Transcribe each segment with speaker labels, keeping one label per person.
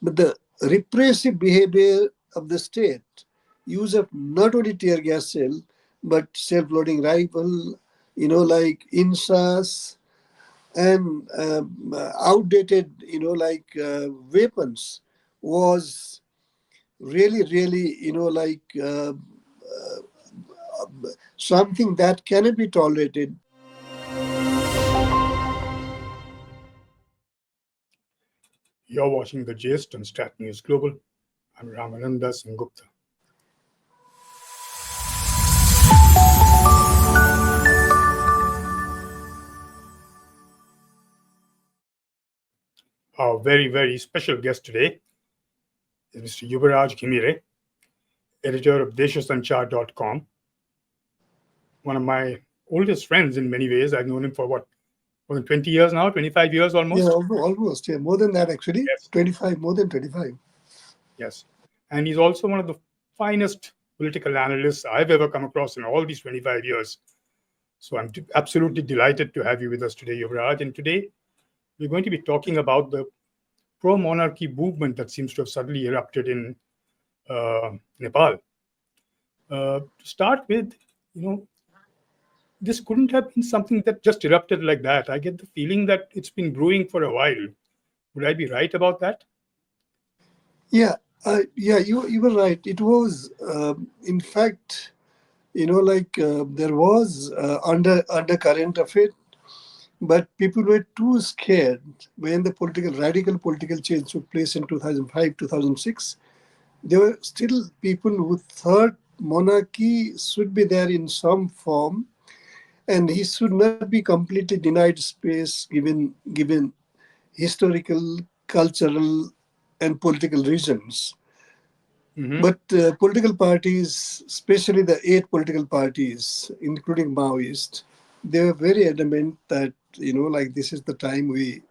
Speaker 1: But the repressive behavior of the state, use of not only tear gas shell, but self-loading rifle, like INSAS, and outdated, weapons, was really, really, something that cannot be tolerated.
Speaker 2: You're watching the gist on Stat News Global. I'm Ramananda Sengupta. Our very, very special guest today is Mr. Yubaraj Ghimire, editor of deshasanchar.com. One of my oldest friends in many ways. I've known him for more than 20 years now, 25 years almost.
Speaker 1: Yeah, almost. Yeah, more than that actually.
Speaker 2: Yes.
Speaker 1: 25, more than 25.
Speaker 2: Yes. And he's also one of the finest political analysts I've ever come across in all these 25 years. So I'm absolutely delighted to have you with us today, Yubaraj. And today we're going to be talking about the pro-monarchy movement that seems to have suddenly erupted in Nepal. To start with, this couldn't have been something that just erupted like that. I get the feeling that it's been brewing for a while. Would I be right about that?
Speaker 1: Yeah, you were right. It was, in fact, there was undercurrent of it, but people were too scared when the radical political change took place in 2005, 2006. There were still people who thought monarchy should be there in some form, and he should not be completely denied space given historical, cultural, and political reasons.
Speaker 2: Mm-hmm.
Speaker 1: But political parties, especially the 8 political parties, including Maoist, they were very adamant that, this is the time we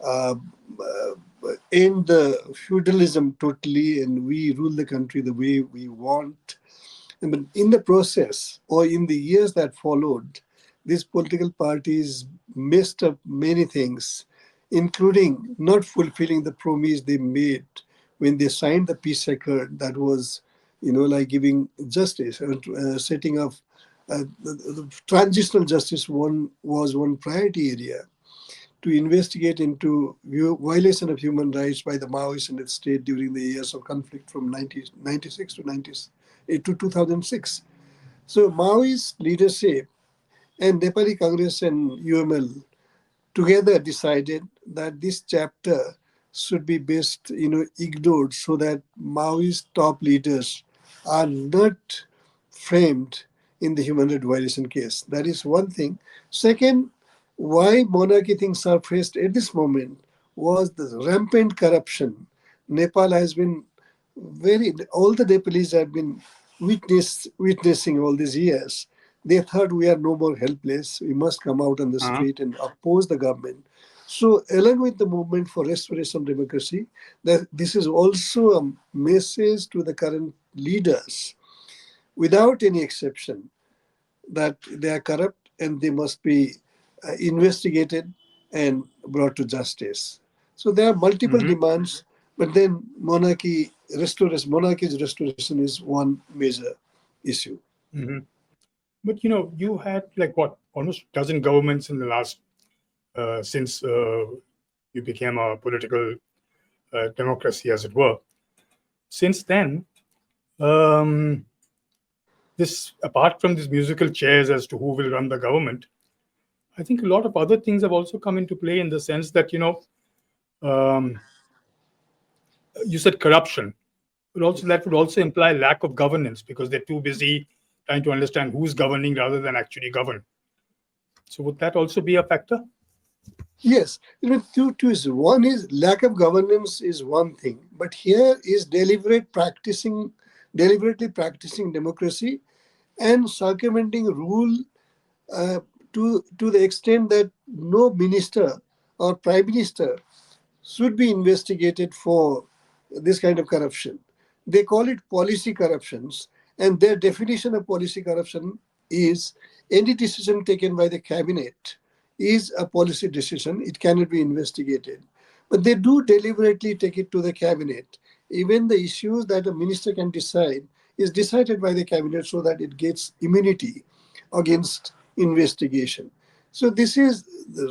Speaker 1: uh, end the feudalism totally and we rule the country the way we want. But in the process, or in the years that followed, these political parties messed up many things, including not fulfilling the promise they made when they signed the peace accord that was, giving justice and setting up the transitional justice was one priority area to investigate into violation of human rights by the Maoists and its state during the years of conflict from 1996 to 2006. So Maoist leadership and Nepali Congress and UML together decided that this chapter should be best, ignored so that Maoist top leaders are not framed in the human rights violation case. That is one thing. Second, why monarchy things surfaced at this moment was the rampant corruption. Nepal has been all the Nepalese have been witnessing all these years. They thought we are no more helpless. We must come out on the street and oppose the government. So, along with the movement for restoration of democracy, that this is also a message to the current leaders, without any exception, that they are corrupt and they must be investigated and brought to justice. So there are multiple demands, but then monarchy's restoration is one major issue.
Speaker 2: Mm-hmm. But you had almost a dozen governments in the last since you became a political democracy, as it were. Since then, this apart from these musical chairs as to who will run the government, I think a lot of other things have also come into play in the sense that you said corruption, but also that would also imply lack of governance because they're too busy trying to understand who's governing rather than actually govern. So would that also be a factor?
Speaker 1: Yes, two is one is lack of governance is one thing, but here is deliberately practicing democracy and circumventing rule to the extent that no minister or prime minister should be investigated for this kind of corruption. They call it policy corruptions, and their definition of policy corruption is any decision taken by the cabinet is a policy decision. It cannot be investigated. But they do deliberately take it to the cabinet. Even the issues that a minister can decide is decided by the cabinet so that it gets immunity against investigation. So this is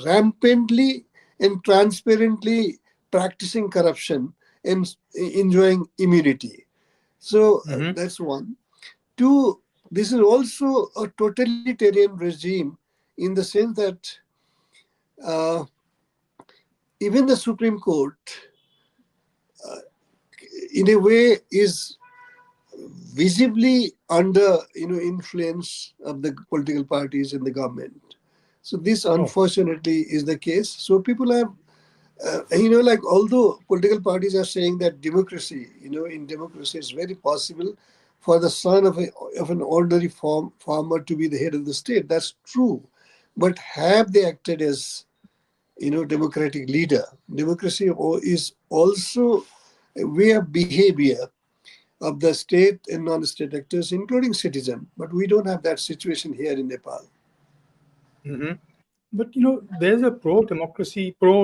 Speaker 1: rampantly and transparently practicing corruption and enjoying immunity. So
Speaker 2: Hmm.
Speaker 1: that's one. Two, this is also a totalitarian regime in the sense that uh, even the Supreme Court, in a way, is visibly under influence of the political parties in the government. So this
Speaker 2: Oh.
Speaker 1: unfortunately is the case. So people have like although political parties are saying that democracy, in democracy it's very possible for the son of an ordinary farmer to be the head of the state. That's true. But have they acted as democratic leader? Democracy is also a way of behavior of the state and non-state actors, including citizen. But we don't have that situation here in Nepal.
Speaker 2: Hmm. But there's a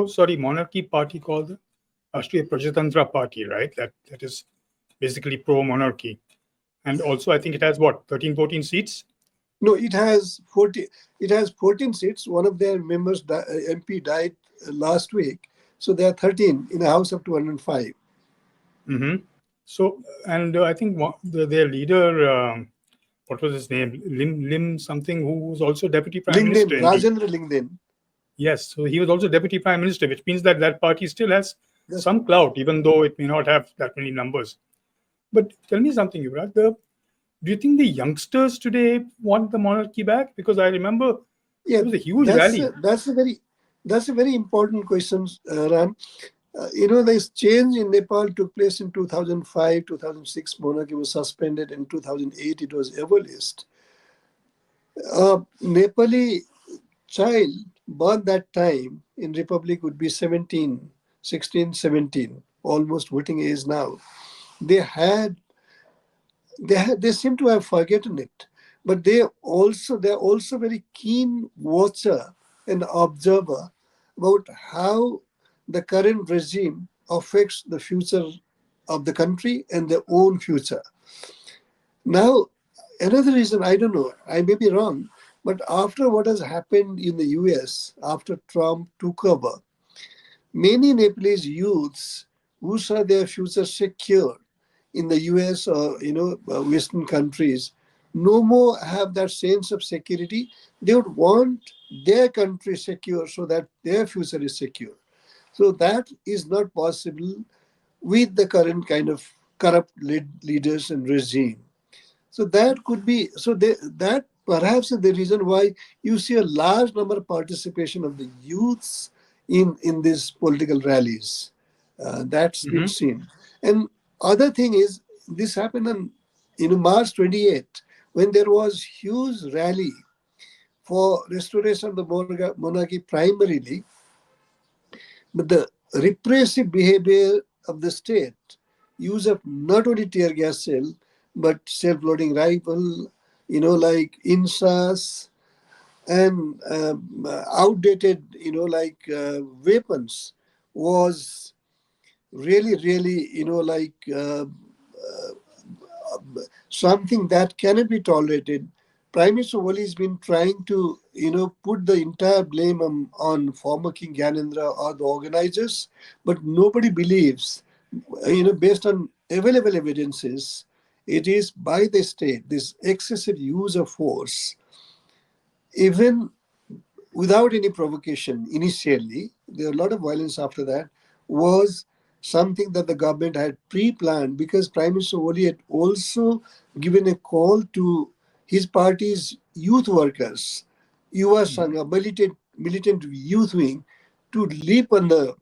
Speaker 2: sorry, monarchy party called the Rashtriya Prajatantra Party, right? That is basically pro-monarchy. And also, I think it has what, 13, 14 seats?
Speaker 1: No, it has 40. It has 14 seats. One of their members, MP, died last week, so there are 13 in a house of 205.
Speaker 2: Hmm. So, and I think their leader, what was his name? Lim something, who was also deputy prime
Speaker 1: Lingden,
Speaker 2: minister in the.
Speaker 1: Rajendra Lingden.
Speaker 2: Yes, so he was also deputy prime minister, which means that that party still has
Speaker 1: That's
Speaker 2: some clout, even though it may not have that many numbers. But tell me something, Yuvraj. Do you think the youngsters today want the monarchy back? Because I remember
Speaker 1: yeah.
Speaker 2: there was a huge
Speaker 1: That's
Speaker 2: rally.
Speaker 1: a, that's a very that's a very important question, Ram. This change in Nepal took place in 2005, 2006. Monarchy was suspended. In 2008, it was abolished. A Nepali child born that time in Republic would be 17, 16, 17, almost voting age now. They had they seem to have forgotten it, but they're also very keen watcher and observer about how the current regime affects the future of the country and their own future. Now, another reason, I don't know, I may be wrong, but after what has happened in the US, after Trump took over, many Nepalese youths who saw their future secure in the US or Western countries no more have that sense of security. They would want their country secure so that their future is secure. So that is not possible with the current kind of corrupt leaders and regime. So that could be that perhaps is the reason why you see a large number of participation of the youths in these political rallies. That's been
Speaker 2: Hmm.
Speaker 1: seen. And other thing is this happened on March 28th when there was huge rally for restoration of the monarchy primarily, but the repressive behavior of the state, use of not only tear gas shell, but self-loading rifle, like INSAS and outdated, weapons was really, really, something that cannot be tolerated. Prime Minister Wali has been trying to, put the entire blame on former King Gyanendra or the organizers, but nobody believes, based on available evidences, it is by the state, this excessive use of force, even without any provocation initially, there was a lot of violence after that, was something that the government had pre-planned because Prime Minister Oli had also given a call to his party's youth workers, Yuva Sangha, militant youth wing, to leap on the,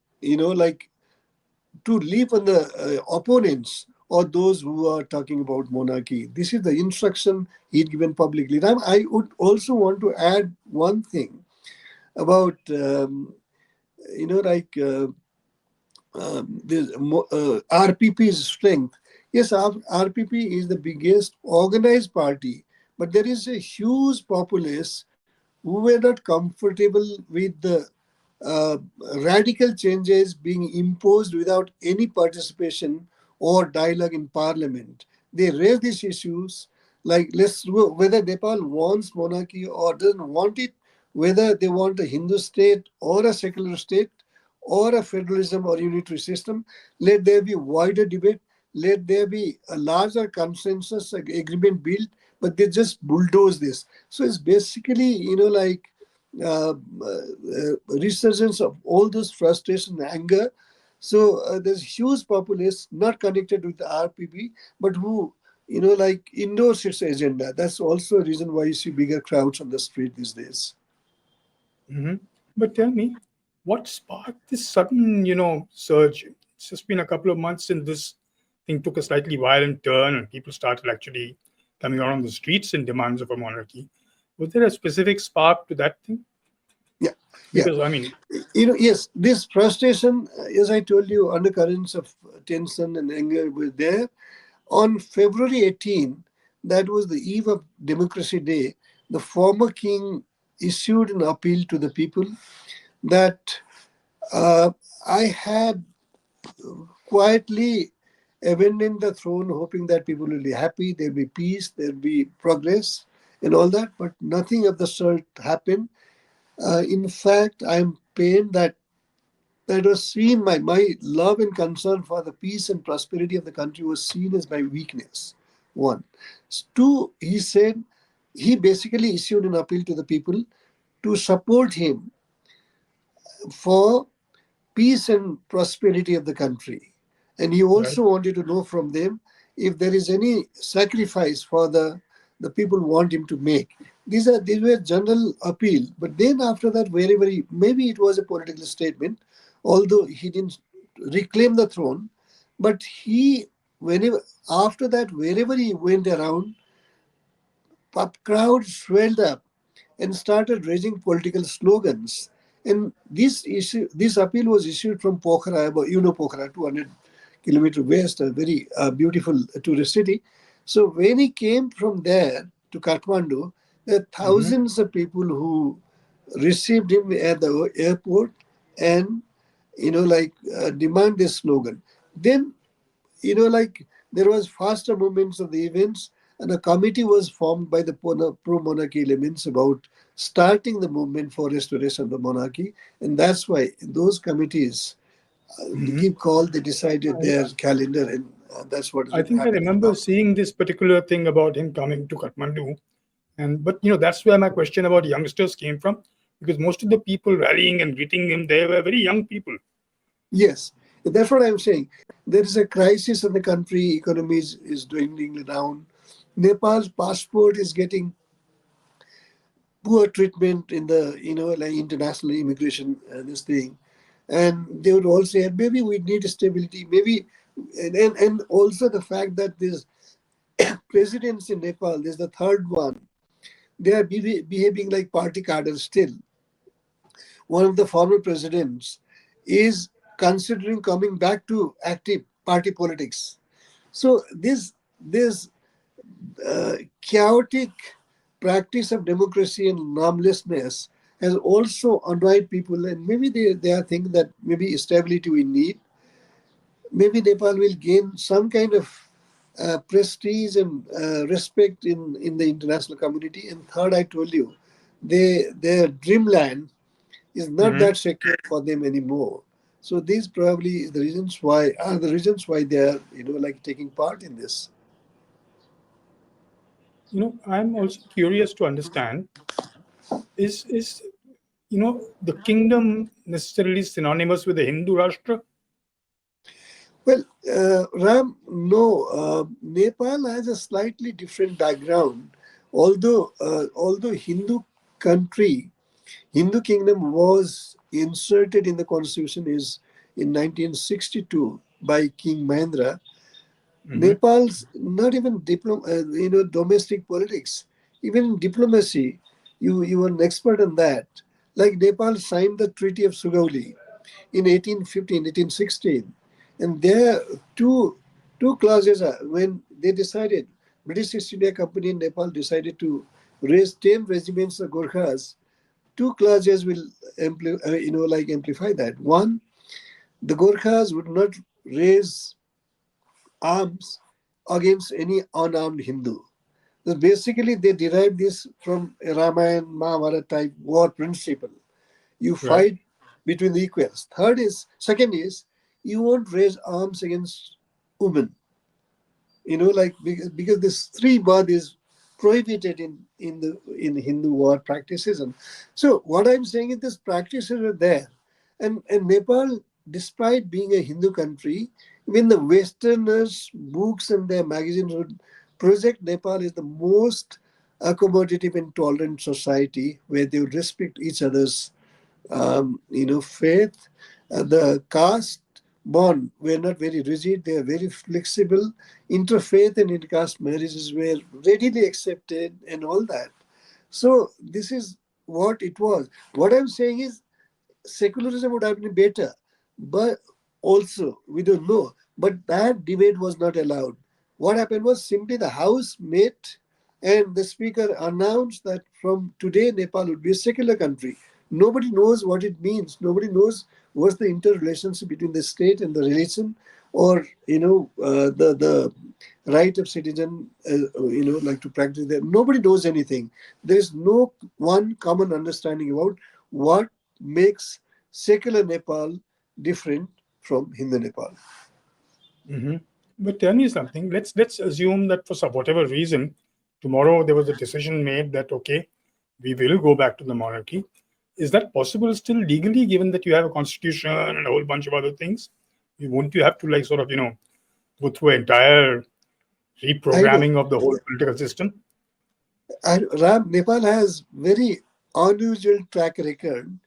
Speaker 1: opponents or those who are talking about monarchy. This is the instruction he'd given publicly. Now, I would also want to add one thing about this RPP's strength. Yes, RPP is the biggest organized party, but there is a huge populace who were not comfortable with the uh, radical changes being imposed without any participation or dialogue in parliament. They raise these issues like whether Nepal wants monarchy or doesn't want it, whether they want a Hindu state or a secular state or a federalism or unitary system. Let there be wider debate. Let there be a larger consensus agreement built, but they just bulldoze this. So it's basically, like resurgence of all this frustration and anger. So there's huge populace not connected with the RPB, but who, like endorse its agenda. That's also a reason why you see bigger crowds on the street these days.
Speaker 2: Hmm. But tell me, what sparked this sudden, surge? It's just been a couple of months since this thing took a slightly violent turn and people started actually coming out on the streets in demands of a monarchy. Was there a specific spark to that thing?
Speaker 1: Yeah, yeah.
Speaker 2: Because, I mean,
Speaker 1: Yes, this frustration, as I told you, undercurrents of tension and anger were there. On February 18, that was the eve of Democracy Day, the former king issued an appeal to the people that uh, I had quietly abandoned the throne, hoping that people will be happy, there'll be peace, there'll be progress, and all that. But nothing of the sort happened. In fact, I'm pained that was seen, my love and concern for the peace and prosperity of the country was seen as my weakness. One. Two, he said, he basically issued an appeal to the people to support him for peace and prosperity of the country. And he
Speaker 2: right.
Speaker 1: also wanted to know from them if there is any sacrifice for the people want him to make. These were general appeal. But then after that, wherever maybe it was a political statement, although he didn't reclaim the throne, but he whenever after that, wherever he went around, crowds swelled up and started raising political slogans. And this appeal was issued from Pokhara, Pokhara, 200 kilometer west, a very beautiful tourist city. So when he came from there to Kathmandu, there are
Speaker 2: Hmm.
Speaker 1: thousands of people who received him at the airport and, demand this slogan. Then like there was faster movements of the events, and a committee was formed by the pro-monarchy elements about starting the movement for restoration of the monarchy. And that's why those committees, they
Speaker 2: Hmm.
Speaker 1: keep call, they decided
Speaker 2: I,
Speaker 1: their calendar, and that's what is
Speaker 2: I think I
Speaker 1: happening
Speaker 2: remember
Speaker 1: now.
Speaker 2: seeing this particular thing about him coming to Kathmandu. And but that's where my question about youngsters came from, because most of the people rallying and greeting him, they were very young people.
Speaker 1: Yes, that's what I'm saying. There is a crisis in the country, economy is dwindling down. Nepal's passport is getting poor treatment in the like international immigration, this thing. And they would all say maybe we need stability, maybe. And also the fact that these presidents in Nepal, there's the third one, they are behaving like party cadres still. One of the former presidents is considering coming back to active party politics. So this chaotic practice of democracy and normlessness has also annoyed people, and maybe they are thinking that maybe stability we need. Maybe Nepal will gain some kind of prestige and respect in the international community. And third, I told you, their dreamland is not
Speaker 2: Hmm.
Speaker 1: that secure for them anymore. So these probably is the reasons why are the reasons why they are like taking part in this.
Speaker 2: I'm also curious to understand, is the kingdom necessarily synonymous with the Hindu Rashtra?
Speaker 1: Well, Ram, no. Nepal has a slightly different background. Although country, Hindu kingdom was inserted in the constitution is in 1962 by King Mahendra.
Speaker 2: Hmm.
Speaker 1: Nepal's not even domestic politics, even in diplomacy. You were an expert on that. Like Nepal signed the Treaty of Sugauli in 1815, 1816. And there two clauses are when they decided, British East India Company in Nepal decided to raise 10 regiments of Gorkhas two clauses will amplify that. One, the Gorkhas would not raise arms against any unarmed Hindu. So basically, they derive this from a Ramayana, Mahabharata type war principle. You
Speaker 2: Right.
Speaker 1: fight between the equals. Second is, you won't raise arms against women. Because this three birth is prohibited in Hindu war practices. And so what I'm saying is these practices are there. And Nepal, despite being a Hindu country, even the Westerners books and their magazines would project Nepal is the most accommodative and tolerant society where they would respect each other's faith. The caste bond were not very rigid, they are very flexible. Interfaith and intercaste marriages were readily accepted and all that. So, this is what it was. What I'm saying is, secularism would have been better, but also we don't know. But that debate was not allowed. What happened was simply the House met and the speaker announced that from today Nepal would be a secular country. Nobody knows what it means. Nobody knows what's the interrelationship between the state and the religion, or the right of citizen, like to practice that. Nobody knows anything. There is no one common understanding about what makes secular Nepal different from Hindu Nepal.
Speaker 2: Hmm. But tell me something. Let's assume that for whatever reason, tomorrow there was a decision made that okay, we will go back to the monarchy. Is that possible still legally, given that you have a constitution and a whole bunch of other things? Won't you have to like sort of go through an entire
Speaker 1: I know.
Speaker 2: reprogramming of the whole political system?
Speaker 1: Nepal has very unusual track record.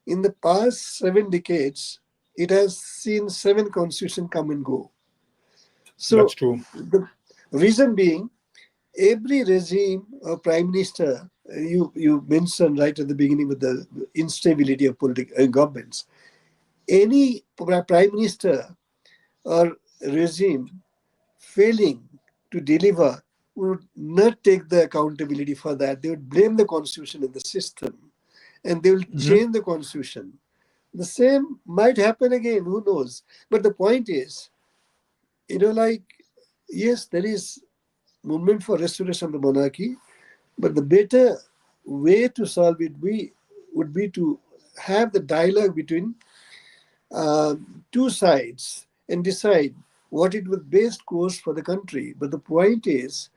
Speaker 1: In the past 7 decades, it has seen seven constitutions come and go.
Speaker 2: That's
Speaker 1: So
Speaker 2: true.
Speaker 1: the reason being, every regime or prime minister, you mentioned right at the beginning with the instability of political governments. Any prime minister or regime failing to deliver would not take the accountability for that. They would blame the constitution and the system, and they will
Speaker 2: Hmm.
Speaker 1: change the constitution. The same might happen again, who knows? But the point is, like, yes, there is movement for restoration of the monarchy, but the better way to solve it would be to have the dialogue between two sides and decide what it would best course for the country. But the point is,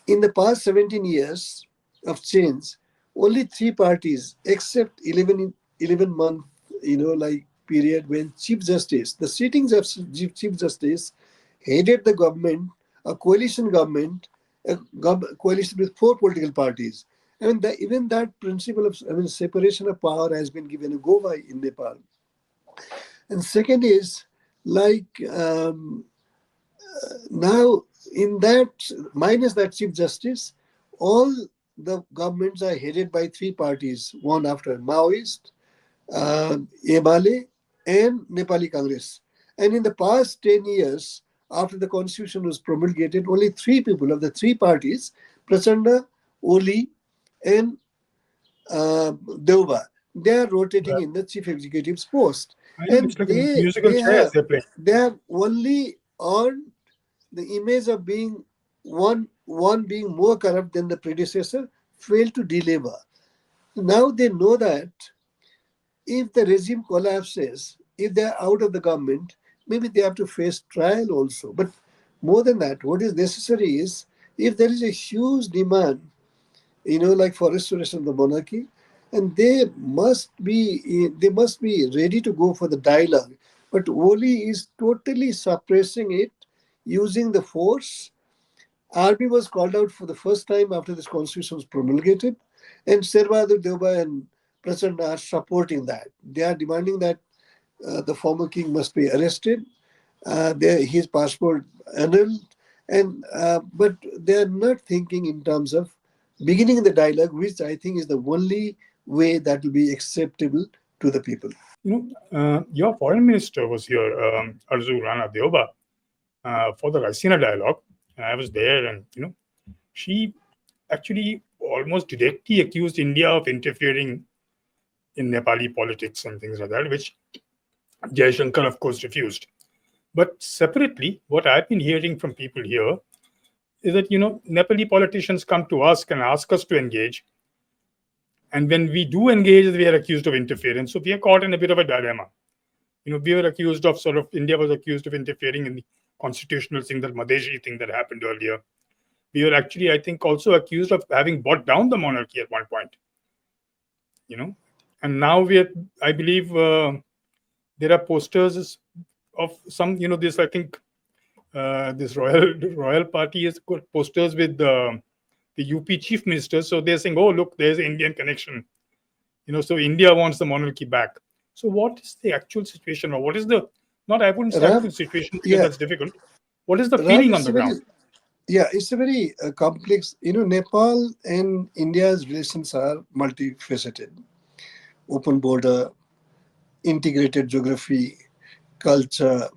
Speaker 1: in the past 17 years of change, only three parties, except 11 month, period when Chief Justice, the sitting Chief Justice, headed the government, a coalition government, coalition with four political parties. I mean, even that principle of separation of power has been given a go by in Nepal. And second is like now, in that, minus that Chief Justice, all the governments are headed by three parties, one after Maoist, Emale, and Nepali Congress. And in the past 10 years, after the constitution was promulgated, only three people of the three parties, Prachanda, Oli, and Deuba, they are rotating in the chief executive's post.
Speaker 2: I know
Speaker 1: And
Speaker 2: it's like a
Speaker 1: they
Speaker 2: musical
Speaker 1: they
Speaker 2: chairs
Speaker 1: have
Speaker 2: they're playing.
Speaker 1: they have only earned the image of being one being more corrupt than the predecessor, failed to deliver. Now they know that if the regime collapses, if they are out of the government, maybe they have to face trial also. But more than that, what is necessary is, if there is a huge demand, like for restoration of the monarchy, and they must be ready to go for the dialogue. But Oli is totally suppressing it using the force. Army was called out for the first time after this constitution was promulgated, and Sherbahadur Deuba and Prachanda are supporting that. They are demanding that the former king must be arrested, his passport annulled, and but they are not thinking in terms of beginning the dialogue, which I think is the only way that will be acceptable to the people.
Speaker 2: Your foreign minister was here, Arzu Rana Deoba, for the Raisina dialogue. And I was there, and she actually almost directly accused India of interfering in Nepali politics and things like that, which Jaishankar, of course, refused. But separately, what I've been hearing from people here is that, Nepali politicians come to us and ask us to engage. And when we do engage, we are accused of interference. So we are caught in a bit of a dilemma. We were accused of India was accused of interfering in the constitutional thing, that Madheshi thing that happened earlier. We were actually, I think, also accused of having brought down the monarchy at one point. And now I believe, there are posters of some, this, I think, this royal party has got posters with the UP chief minister. So they're saying, oh, look, there's an Indian connection. So India wants the monarchy back. So what is the actual situation, or what is the, not, I wouldn't say actual
Speaker 1: Ram,
Speaker 2: situation because
Speaker 1: yeah,
Speaker 2: that's difficult. What is the
Speaker 1: Ram,
Speaker 2: feeling on
Speaker 1: it's
Speaker 2: the
Speaker 1: a very,
Speaker 2: ground?
Speaker 1: yeah, it's a very complex. Nepal and India's relations are multifaceted. Open border, integrated geography, culture,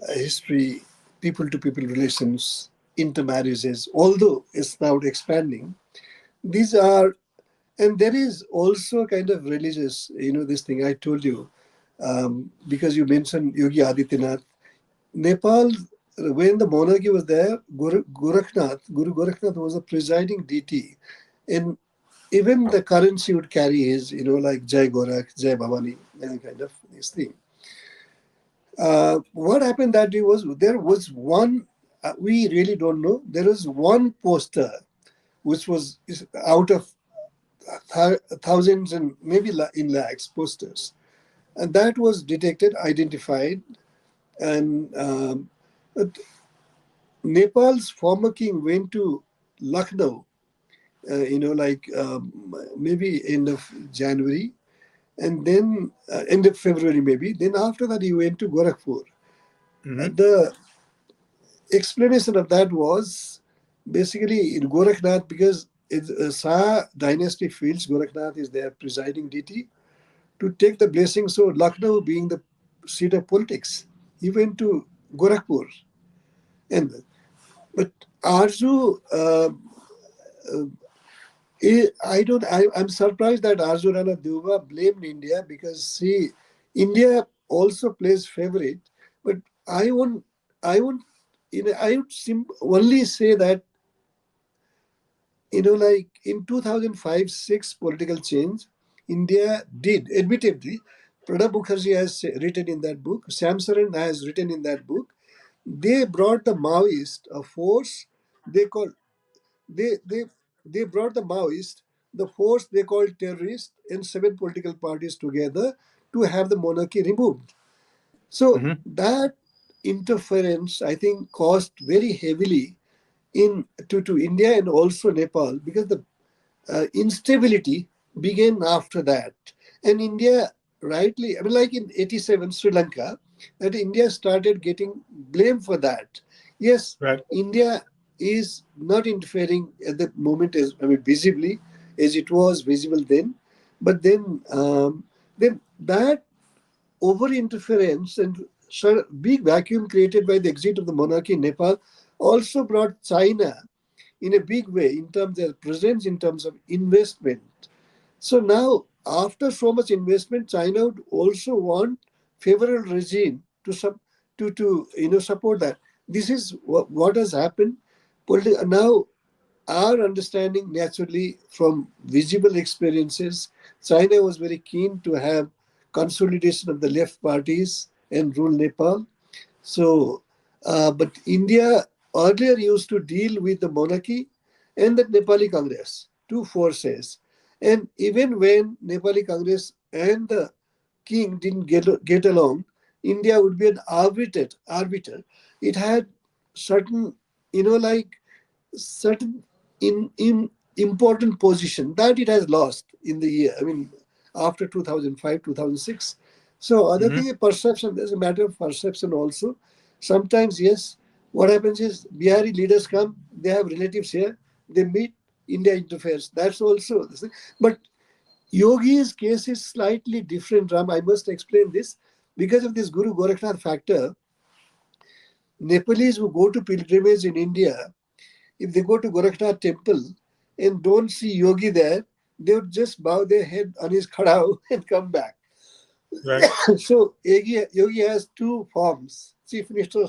Speaker 1: history, people-to-people relations, intermarriages. Although it's now expanding, these are, and there is also kind of religious. This thing I told you, because you mentioned Yogi Adityanath. Nepal, when the monarchy was there, Guru Gorakhnath was a presiding deity. And even the currency would carry his, like Jai Gorakh, Jai Bhavani, and kind of this thing. What happened that day was there was one, we really don't know, there was one poster which was out of thousands and maybe in lakhs posters. And that was detected, identified, and but Nepal's former king went to Lucknow, like maybe end of January, and then end of February maybe. Then after that, he went to Gorakhpur.
Speaker 2: Mm-hmm.
Speaker 1: The explanation of that was basically in Gorakhnath, because Shah dynasty feels Gorakhnath is their presiding deity, to take the blessing. So Lucknow being the seat of politics, he went to Gorakhpur. And but Arju, I don't. I'm surprised that Arju Rana Deuba blamed India, because see, India also plays favorite. But I won't. I won't. I would only say that, like in 2005-6 political change, India did, admittedly, Pranab Mukherjee has written in that book, Sam Saran has written in that book, they brought the Maoist, a force they call, they, they, they brought the Maoist, the force they called terrorist, and 7 political parties together to have the monarchy removed. So
Speaker 2: Mm-hmm.
Speaker 1: that interference, I think, cost very heavily to India and also Nepal, because the instability began after that. And India, rightly, I mean, like in 87, Sri Lanka, that India started getting blamed for that. Yes,
Speaker 2: Right.
Speaker 1: India is not interfering at the moment, as I mean, visibly, as it was visible then. But then that over interference and big vacuum created by the exit of the monarchy in Nepal also brought China in a big way in terms of presence, in terms of investment. So now, after so much investment, China would also want favorable regime to support that. This is what has happened. Now, our understanding naturally from visible experiences, China was very keen to have consolidation of the left parties and rule Nepal. So, but India earlier used to deal with the monarchy and the Nepali Congress, 2 forces. And even when Nepali Congress and the king didn't get along, India would be an arbiter. It had certain, like certain in important position that it has lost in the year. I mean, after 2005, 2006. So other
Speaker 2: Mm-hmm.
Speaker 1: thing is perception. There's a matter of perception also. Sometimes, yes, what happens is Bihari leaders come, they have relatives here, they meet, India interferes. That's also the thing. But Yogi's case is slightly different, Ram. I must explain this. Because of this Guru Gorakhnath factor, Nepalese who go to pilgrimage in India, if they go to Gorakhnath temple, and don't see Yogi there, they would just bow their head on his khadao and come back.
Speaker 2: Right.
Speaker 1: So Yogi has two forms: chief minister,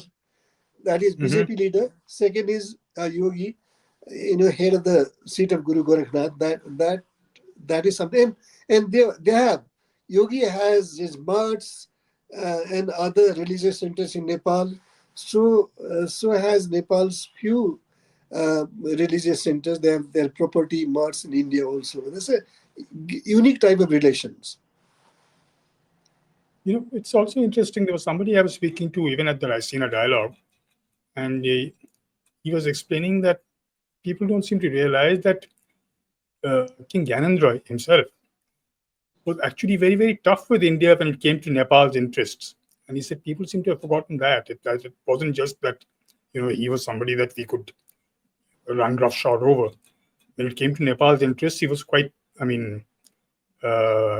Speaker 1: that is
Speaker 2: Hmm.
Speaker 1: BJP leader. Second is Yogi, head of the seat of Guru Gorakhnath. That is something. And they have Yogi has his mats and other religious centers in Nepal. So has Nepal's few religious centers. They have their property mats in India also. There's a unique type of relations.
Speaker 2: It's also interesting. There was somebody I was speaking to even at the Raisina dialogue, and he was explaining that people don't seem to realize that King Gyanendra himself was actually very, very tough with India when it came to Nepal's interests. And he said people seem to have forgotten that. That it wasn't just that, he was somebody that we could run roughshod over. When it came to Nepal's interests, he was quite, I mean,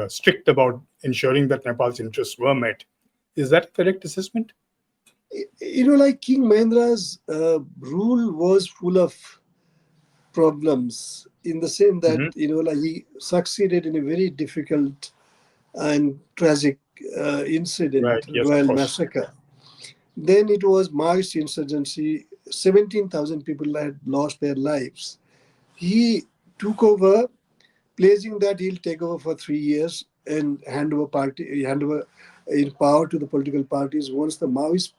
Speaker 2: strict about ensuring that Nepal's interests were met. Is that a correct assessment?
Speaker 1: Like King Mahendra's rule was full of problems in the sense that
Speaker 2: Hmm.
Speaker 1: like he succeeded in a very difficult and tragic
Speaker 2: Right.
Speaker 1: incident,
Speaker 2: Yes, of
Speaker 1: royal
Speaker 2: course.
Speaker 1: massacre. Then it was Maoist insurgency. 17,000 people had lost their lives. He took over, pledging that he'll take over for 3 years and hand over in power to the political parties once the Maoist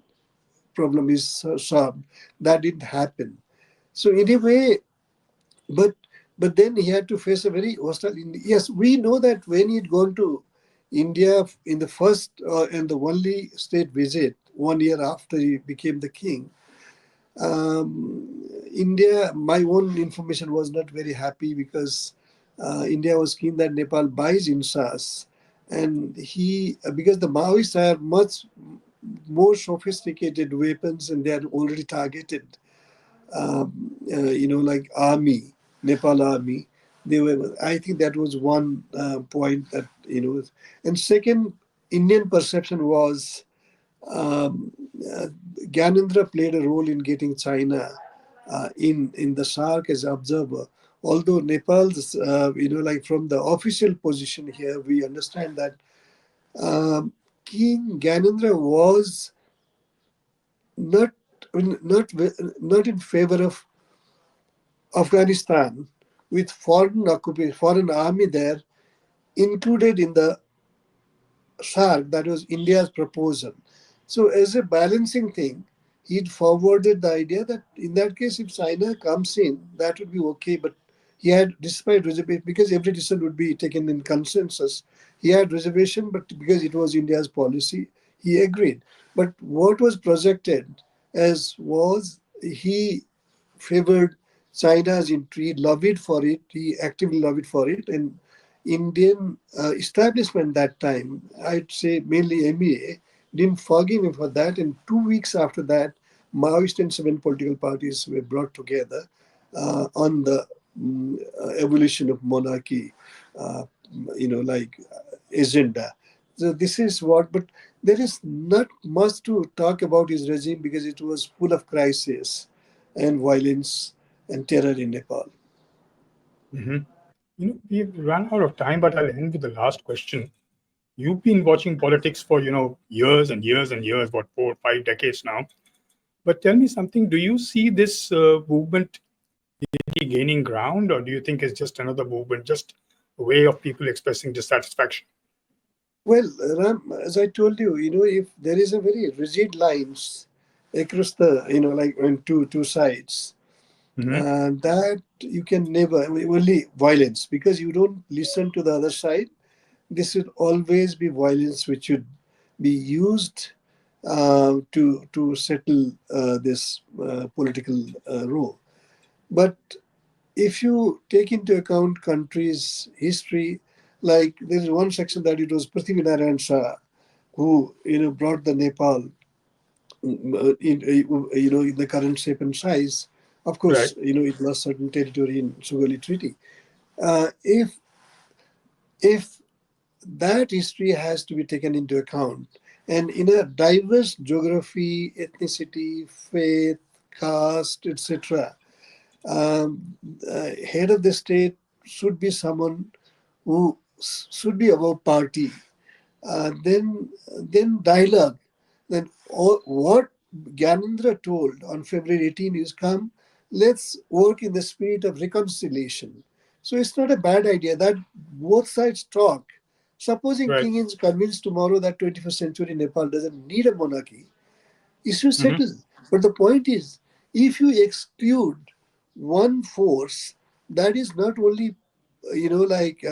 Speaker 1: problem is solved. That didn't happen. So in a way, but then he had to face a very hostile. Yes, we know that when he'd gone to India in the first and the only state visit 1 year after he became the king, India, my own information was not very happy because India was keen that Nepal buys INSAS, and because the Maoists are much more sophisticated weapons and they are already targeted like army, Nepal army. They were. I think that was one point that. And second, Indian perception was um, uh, Gyanendra played a role in getting China in the SARC as observer. Although Nepal's, like from the official position here, we understand that um, King Gyanendra was not not not in favor of Afghanistan with foreign army there included in the SARC. That was India's proposal. So as a balancing thing, he'd forwarded the idea that in that case, if China comes in, that would be okay. But he had, despite reservation, because every decision would be taken in consensus, he had reservation, but because it was India's policy, he agreed. But what was projected as was he favored China's entry, lobbied for it, he actively lobbied for it, and Indian establishment that time, I'd say mainly MEA, didn't forgive him for that. And 2 weeks after that, Maoist and seven political parties were brought together on the evolution of monarchy, uh, like agenda. So this is what, but there is not much to talk about his regime because it was full of crisis and violence and terror in Nepal.
Speaker 2: Hmm. We've run out of time, but I'll end with the last question. You've been watching politics for, years and years and years, what, 4 or 5 decades now. But tell me something, do you see this movement really gaining ground, or do you think it's just another movement, just a way of people expressing dissatisfaction?
Speaker 1: Well, Ram, as I told you, if there is a very rigid lines across the, like on two sides,
Speaker 2: Hmm.
Speaker 1: that you can never, only violence, because you don't listen to the other side. This should always be violence which should be used to settle this political role. But if you take into account countries' history, like there is one section that it was Prithvinarayan Shah who brought the Nepal in the current shape and size. Of
Speaker 2: Right.
Speaker 1: course, it lost certain territory in Sugali Treaty. If that history has to be taken into account, and in a diverse geography, ethnicity, faith, caste, etc., Head of the state should be someone who should be above party. Then dialogue. Then what Gyanendra told on February 18 is, come, let's work in the spirit of reconciliation. So it's not a bad idea that both sides talk. Supposing
Speaker 2: Right.
Speaker 1: King is convinced tomorrow that 21st century Nepal doesn't need a monarchy, issue
Speaker 2: Hmm.
Speaker 1: settled. But the point is, if you exclude one force that is not only, I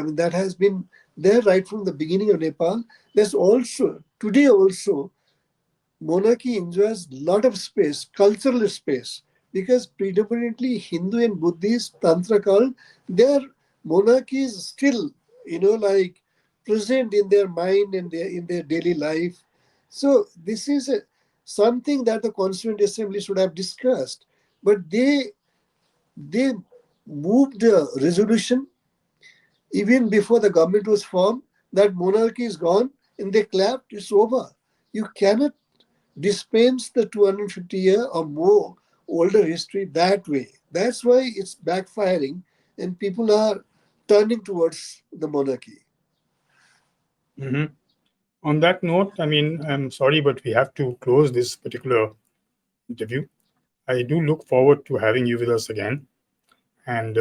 Speaker 1: mean, that has been there right from the beginning of Nepal, there's also, today also, monarchy enjoys a lot of space, cultural space, because predominantly Hindu and Buddhist Tantra cult, their monarchy is still, present in their mind and in their daily life. So this is something that the Constituent Assembly should have discussed. But they moved a resolution even before the government was formed that monarchy is gone, and they clapped, it's over. You cannot dispense the 250-year or more older history that way. That's why it's backfiring and people are turning towards the monarchy.
Speaker 2: Hmm. On that note, I mean, I'm sorry, but we have to close this particular interview. I do look forward to having you with us again, and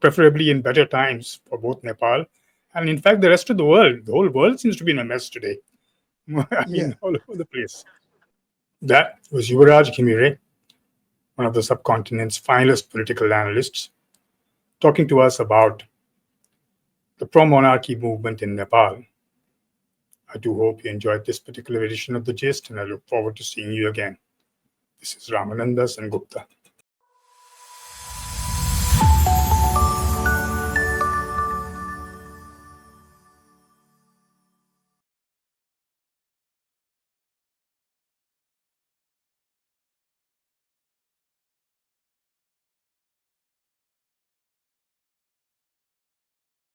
Speaker 2: preferably in better times for both Nepal and, in fact, the rest of the world. The whole world seems to be in a mess today. I
Speaker 1: Yeah.
Speaker 2: mean, all over the place. That was Yubaraj Ghimire, one of the subcontinent's finest political analysts, talking to us about the pro-monarchy movement in Nepal. I do hope you enjoyed this particular edition of The Gist, and I look forward to seeing you again. This is Ramananda Sengupta.